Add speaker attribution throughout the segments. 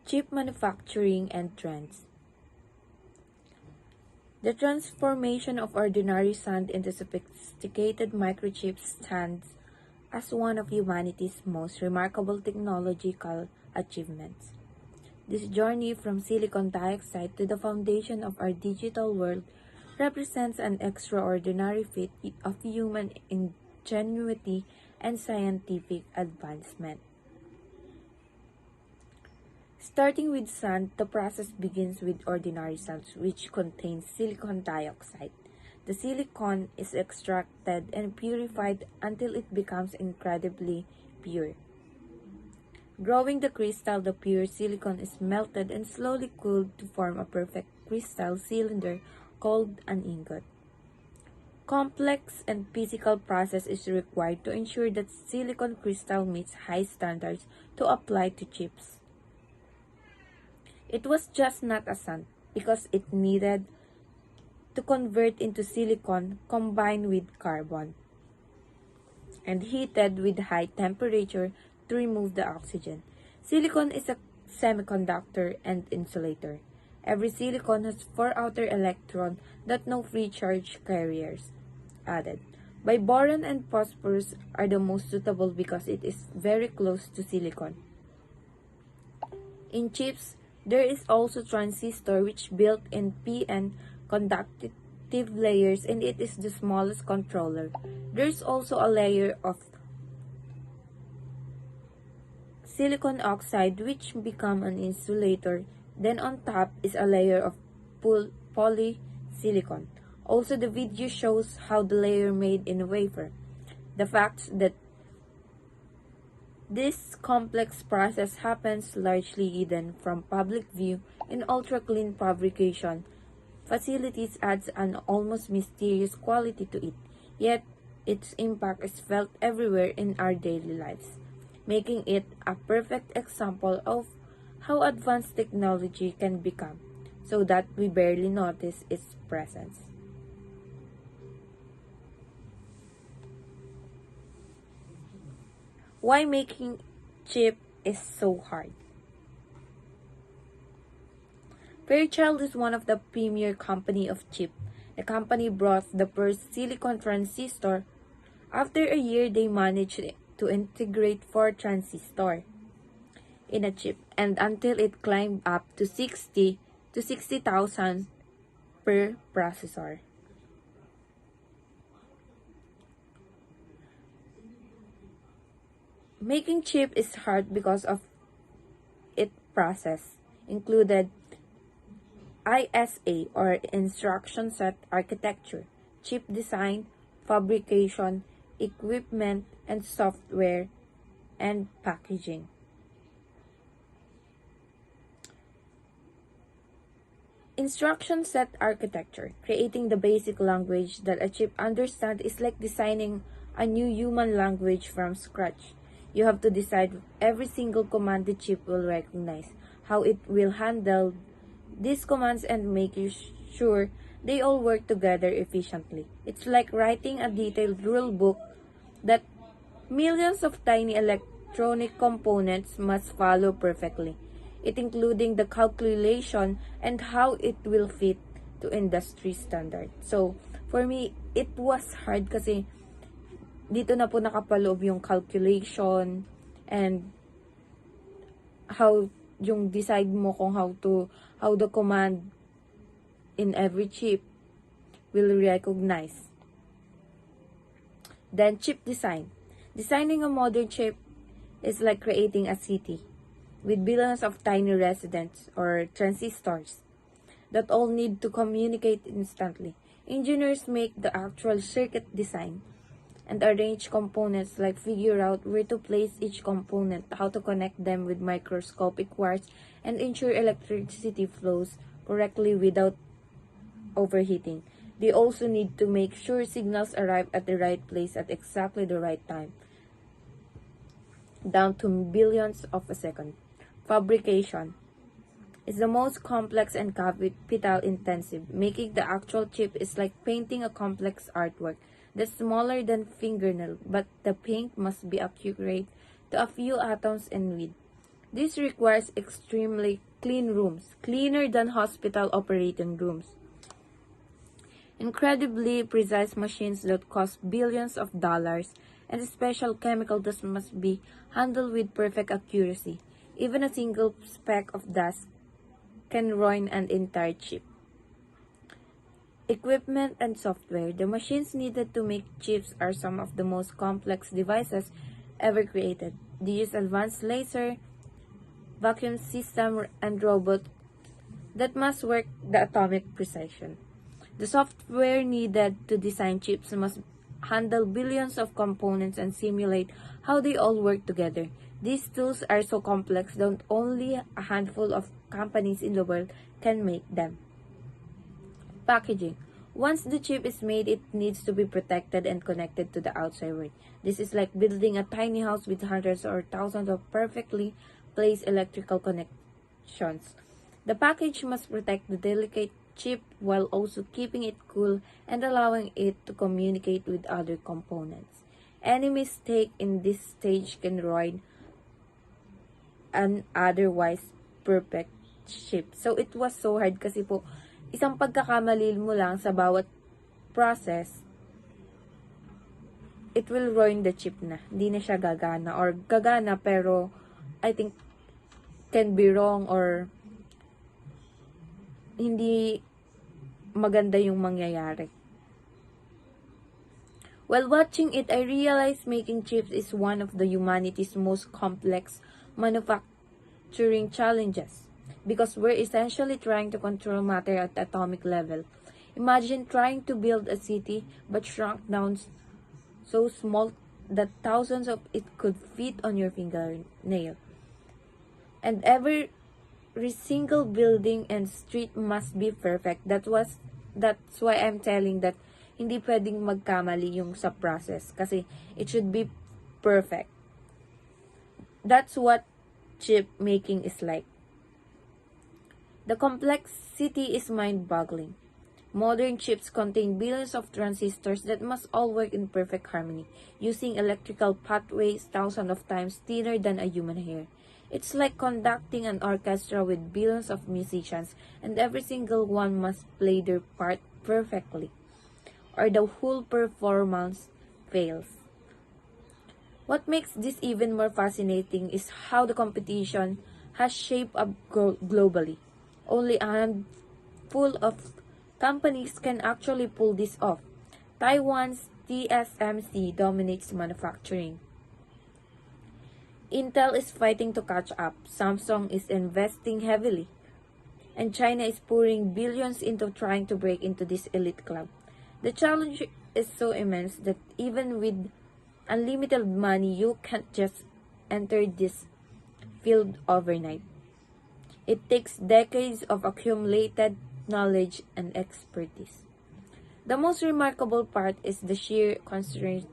Speaker 1: Chip manufacturing and trends. The transformation of ordinary sand into sophisticated microchips stands as one of humanity's most remarkable technological achievements. This journey from silicon dioxide to the foundation of our digital world represents an extraordinary feat of human ingenuity and scientific advancement. Starting with sand, the process begins with ordinary salts, which contain silicon dioxide. The silicon is extracted and purified until it becomes incredibly pure. Growing the crystal, the pure silicon is melted and slowly cooled to form a perfect crystal cylinder called an ingot. Complex and physical process is required to ensure that silicon crystal meets high standards to apply to chips. It was just not a sand because it needed to convert into silicon combined with carbon and heated with high temperature to remove the oxygen. Silicon is a semiconductor and insulator. Every silicon has 4 outer electrons that no free charge carriers added. Boron and phosphorus are the most suitable because it is very close to silicon. In chips, there is also transistor which built in PN conductive layers and it is the smallest controller. There is also a layer of silicon oxide which become an insulator. Then on top is a layer of polysilicon. Also the video shows how the layer made in a wafer. The fact that this complex process happens largely hidden from public view in ultra-clean fabrication facilities adds an almost mysterious quality to it, yet its impact is felt everywhere in our daily lives, making it a perfect example of how advanced technology can become, so that we barely notice its presence. Why making chip is so hard? Fairchild is one of the premier company of chip. The company brought the first silicon transistor. After a year, they managed to integrate 4 transistors in a chip and until it climbed up to 60 to 60,000 per processor. Making chip is hard because of its process included ISA or Instruction Set Architecture, chip design, fabrication, equipment, and software and packaging. Instruction set architecture, creating the basic language that a chip understands is like designing a new human language from scratch. You have to decide every single command the chip will recognize, how it will handle these commands and make sure they all work together efficiently. It's like writing a detailed rule book that millions of tiny electronic components must follow perfectly. It including the calculation and how it will fit to industry standard. So, for me, it was hard kasi dito na po nakapaloob yung calculation and how yung decide mo kung how the command in every chip will recognize. Then chip design. Designing a modern chip is like creating a city with billions of tiny residents or transistors that all need to communicate instantly. Engineers make the actual circuit design and arrange components like figure out where to place each component, how to connect them with microscopic wires, and ensure electricity flows correctly without overheating. They also need to make sure signals arrive at the right place at exactly the right time, down to billions of a second. Fabrication is the most complex and capital intensive. Making the actual chip is like painting a complex artwork that's smaller than fingernail, but the paint must be accurate to a few atoms in width. This requires extremely clean rooms, cleaner than hospital operating rooms. Incredibly precise machines that cost billions of dollars, and special chemical that must be handled with perfect accuracy. Even a single speck of dust can ruin an entire chip. Equipment and software. The machines needed to make chips are some of the most complex devices ever created. They use advanced laser, vacuum system, and robot that must work the atomic precision. The software needed to design chips must handle billions of components and simulate how they all work together. These tools are so complex that only a handful of companies in the world can make them. Packaging. Once the chip is made, it needs to be protected and connected to the outside world. This is like building a tiny house with hundreds or thousands of perfectly placed electrical connections. The package must protect the delicate chip while also keeping it cool and allowing it to communicate with other components. Any mistake in this stage can ruin an otherwise perfect chip. So it was so hard kasi po, isang pagkakamali mo lang sa bawat process, it will ruin the chip na. Hindi na siya gagana or gagana pero I think can be wrong or hindi maganda yung mangyayari. While watching it, I realized making chips is one of the humanity's most complex manufacturing challenges because we're essentially trying to control matter at the atomic level. Imagine trying to build a city but shrunk down so small that thousands of it could fit on your fingernail. And every single building and street must be perfect. That's why I'm telling that hindi pwedeng magkamali yung sa process kasi it should be perfect. That's what chip making is like. The complexity is mind-boggling. Modern chips contain billions of transistors that must all work in perfect harmony, using electrical pathways thousands of times thinner than a human hair. It's like conducting an orchestra with billions of musicians, and every single one must play their part perfectly, or the whole performance fails. What makes this even more fascinating is how the competition has shaped up globally. Only a handful of companies can actually pull this off. Taiwan's TSMC dominates manufacturing. Intel is fighting to catch up, Samsung is investing heavily, and China is pouring billions into trying to break into this elite club. The challenge is so immense that even with unlimited money, you can't just enter this field overnight. It takes decades of accumulated knowledge and expertise. The most remarkable part is the sheer concentration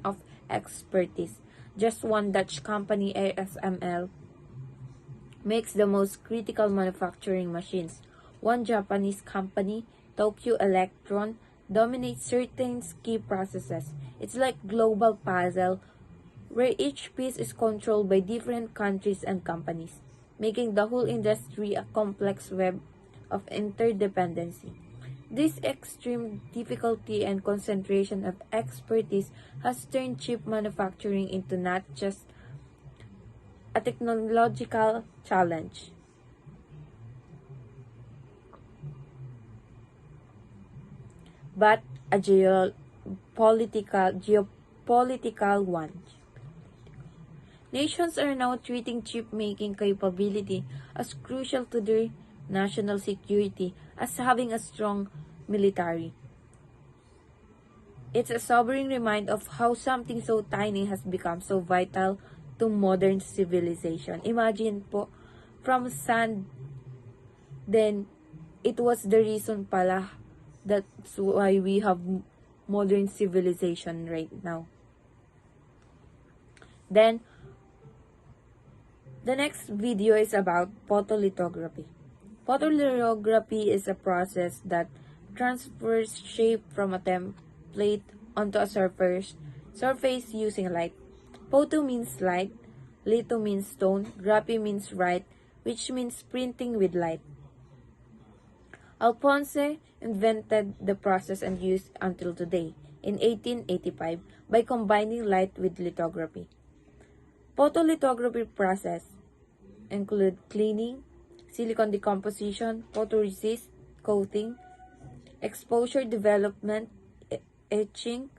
Speaker 1: of expertise. Just one Dutch company, ASML, makes the most critical manufacturing machines. One Japanese company, Tokyo Electron, dominates certain key processes. It's like global puzzle where each piece is controlled by different countries and companies, making the whole industry a complex web of interdependency. This extreme difficulty and concentration of expertise has turned chip manufacturing into not just a technological challenge, but a geopolitical one. Nations are now treating chip-making capability as crucial to their national security as having a strong military. It's a sobering reminder of how something so tiny has become so vital to modern civilization. Imagine po, from sand, then it was the reason pala that's why we have modern civilization right now. Then, the next video is about photolithography. Photolithography is a process that transfers shape from a template onto a surface using light. Photo means light, Litho means stone, graphy means write, which means printing with light. Alphonse invented the process and used until today, in 1885, by combining light with lithography. Photolithography process include cleaning, silicon decomposition, photoresist, coating, exposure development, etching,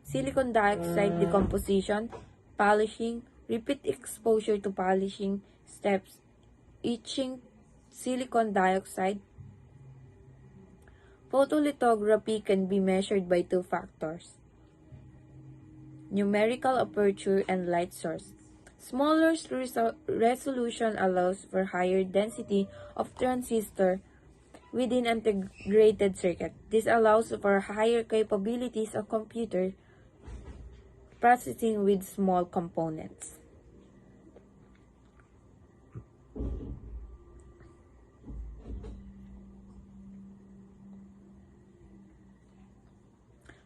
Speaker 1: silicon dioxide decomposition, polishing, repeat exposure to polishing steps, etching silicon dioxide. Photolithography can be measured by two factors: numerical aperture and light source. Smaller resolution allows for higher density of transistor within integrated circuit. This allows for higher capabilities of computer processing with small components.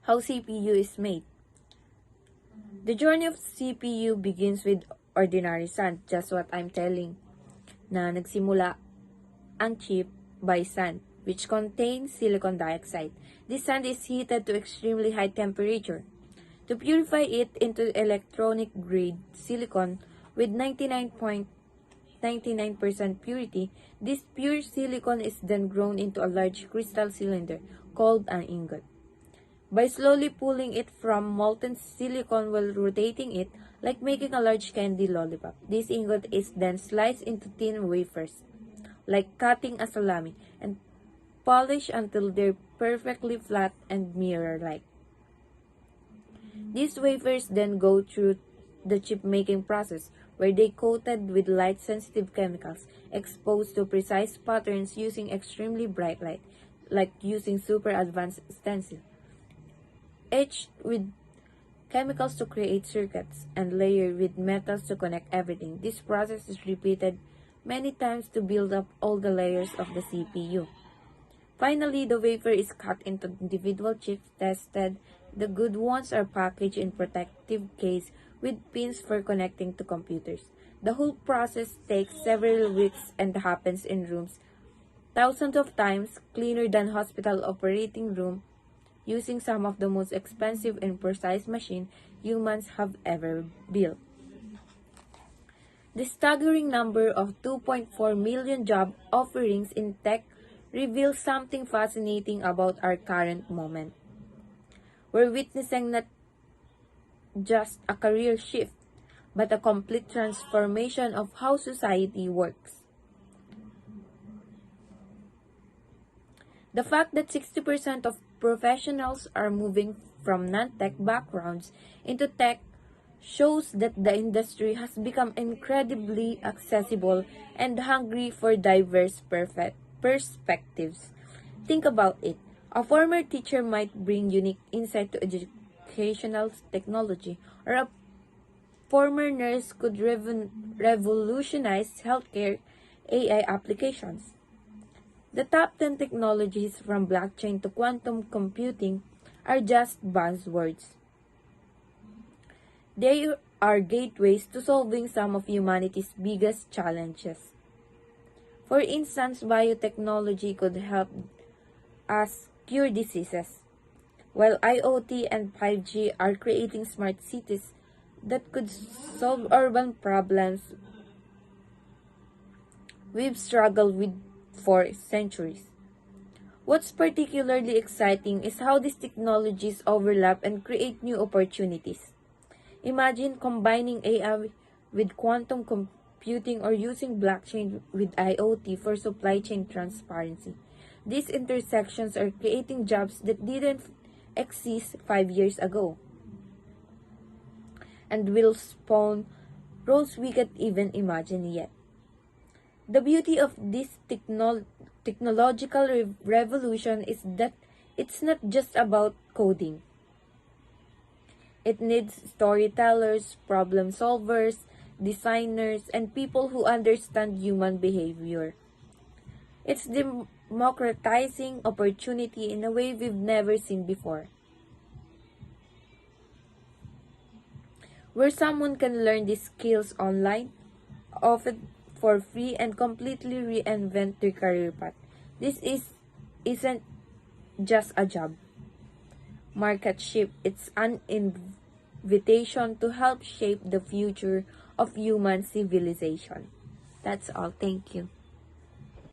Speaker 1: How CPU is made. The journey of CPU begins with ordinary sand, just what I'm telling, na nagsimula ang chip by sand, which contains silicon dioxide. This sand is heated to extremely high temperature to purify it into electronic grade silicon with 99.99% purity. This pure silicon is then grown into a large crystal cylinder called an ingot. By slowly pulling it from molten silicon while rotating it, like making a large candy lollipop, this ingot is then sliced into thin wafers, like cutting a salami, and polished until they're perfectly flat and mirror-like. These wafers then go through the chip-making process, where they coated with light-sensitive chemicals, exposed to precise patterns using extremely bright light, like using super advanced stencil, etched with chemicals to create circuits, and layered with metals to connect everything. This process is repeated many times to build up all the layers of the CPU. Finally, the wafer is cut into individual chips, tested. The good ones are packaged in protective case with pins for connecting to computers. The whole process takes several weeks and happens in rooms thousands of times cleaner than hospital operating room, using some of the most expensive and precise machines humans have ever built. The staggering number of 2.4 million job offerings in tech reveals something fascinating about our current moment. We're witnessing not just a career shift, but a complete transformation of how society works. The fact that 60% of professionals are moving from non-tech backgrounds into tech shows that the industry has become incredibly accessible and hungry for diverse perspectives. Think about it. A former teacher might bring unique insight to educational technology, or a former nurse could revolutionize healthcare AI applications. The top 10 technologies, from blockchain to quantum computing, are just buzzwords. They are gateways to solving some of humanity's biggest challenges. For instance, biotechnology could help us cure diseases, while IoT and 5G are creating smart cities that could solve urban problems we've struggled with for centuries. What's particularly exciting is how these technologies overlap and create new opportunities. Imagine combining AI with quantum computing or using blockchain with IoT for supply chain transparency. These intersections are creating jobs that didn't exist 5 years ago, and will spawn roles we can't even imagine yet. The beauty of this technological revolution is that it's not just about coding. It needs storytellers, problem solvers, designers, and people who understand human behavior. It's democratizing opportunity in a way we've never seen before. where someone can learn these skills online, often for free, and completely reinvent their career path. Isn't just a job market shift, it's an invitation to help shape the future of human civilization. That's all. Thank you.